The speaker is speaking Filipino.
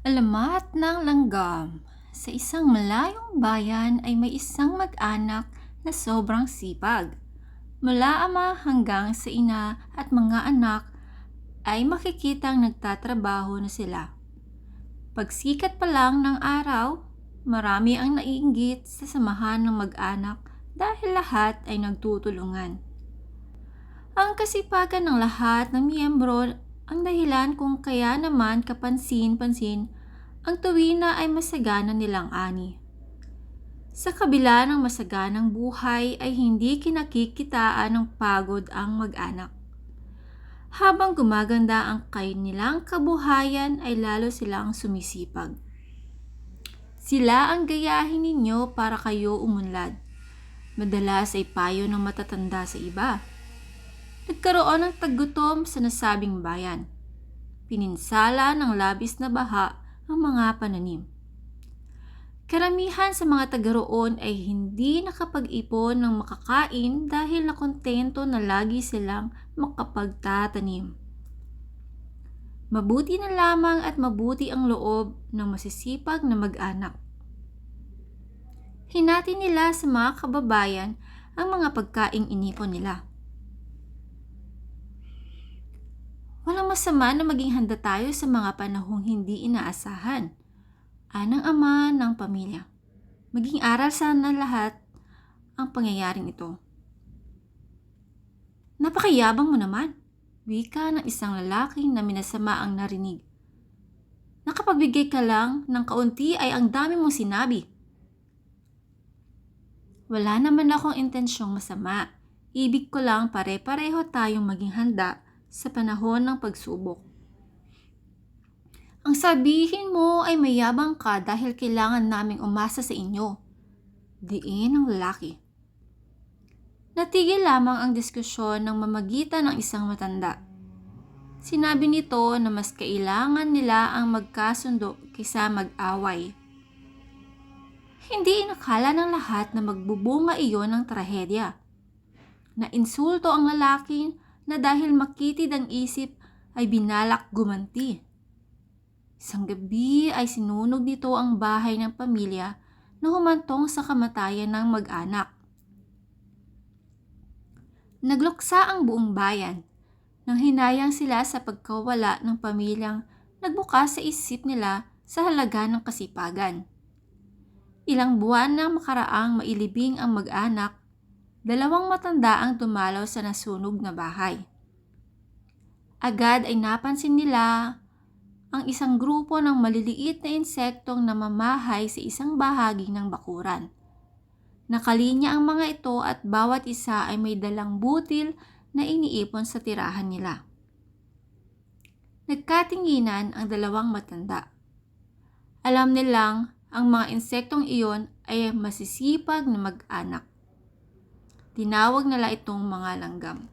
Alamat ng langgam. Sa isang malayong bayan ay may isang mag-anak na sobrang sipag. Mula ama hanggang sa ina at mga anak ay makikitang nagtatrabaho na sila. Pagsikat pa lang ng araw, marami ang naiinggit sa samahan ng mag-anak dahil lahat ay nagtutulungan. Ang kasipagan ng lahat ng miyembro ang dahilan kung kaya naman kapansin-pansin ang tuwina ay masagana nilang ani. Sa kabila ng masaganang buhay ay hindi kinakikitaan ng pagod ang mag-anak. Habang gumaganda ang kanilang kabuhayan ay lalo silang sumisipag. Sila ang gayahin ninyo para kayo umunlad. Madalas ay payo ng matatanda sa iba. Nagkaroon ng taggutom sa nasabing bayan. Pininsala ng labis na baha ang mga pananim. Karamihan sa mga taga-roon ay hindi nakapag-ipon ng makakain dahil nakontento na lagi silang makapagtatanim. Mabuti na lamang at mabuti ang loob ng masisipag na mag-anak. Hinati nila sa mga kababayan ang mga pagkaing inipon nila. Walang masama na maging handa tayo sa mga panahong hindi inaasahan. Anang ama ng pamilya. Maging aral sana lahat ang pangyayaring ito. Napakayabang mo naman, wika ng isang lalaki na minasama ang narinig. Nakapagbigay ka lang ng kaunti ay ang dami mong sinabi. Wala naman akong intensyong masama. Ibig ko lang pare-pareho tayong maging handa sa panahon ng pagsubok. Ang sabihin mo ay mayabang ka dahil kailangan naming umasa sa inyo. Diin ng lalaki. Natigil lamang ang diskusyon ng mamagitan ng isang matanda. Sinabi nito na mas kailangan nila ang magkasundo kaysa mag-away. Hindi inakala ng lahat na magbubunga iyon ng trahedya. Nainsulto ang lalaki na dahil makitid ang isip ay binalak gumanti. Isang gabi ay sinunog nito ang bahay ng pamilya na humantong sa kamatayan ng mag-anak. Nagluksa ang buong bayan nang hinayang sila sa pagkawala ng pamilyang nagbukas sa isip nila sa halaga ng kasipagan. Ilang buwan nang makaraang mailibing ang mag-anak, dalawang matanda ang dumalaw sa nasunog na bahay. Agad ay napansin nila ang isang grupo ng maliliit na insektong namamahay sa isang bahagi ng bakuran. Nakalinya ang mga ito at bawat isa ay may dalang butil na iniipon sa tirahan nila. Nagkatinginan ang dalawang matanda. Alam nilang ang mga insektong iyon ay masisipag na mag-anak. Tinawag nila itong mga langgam.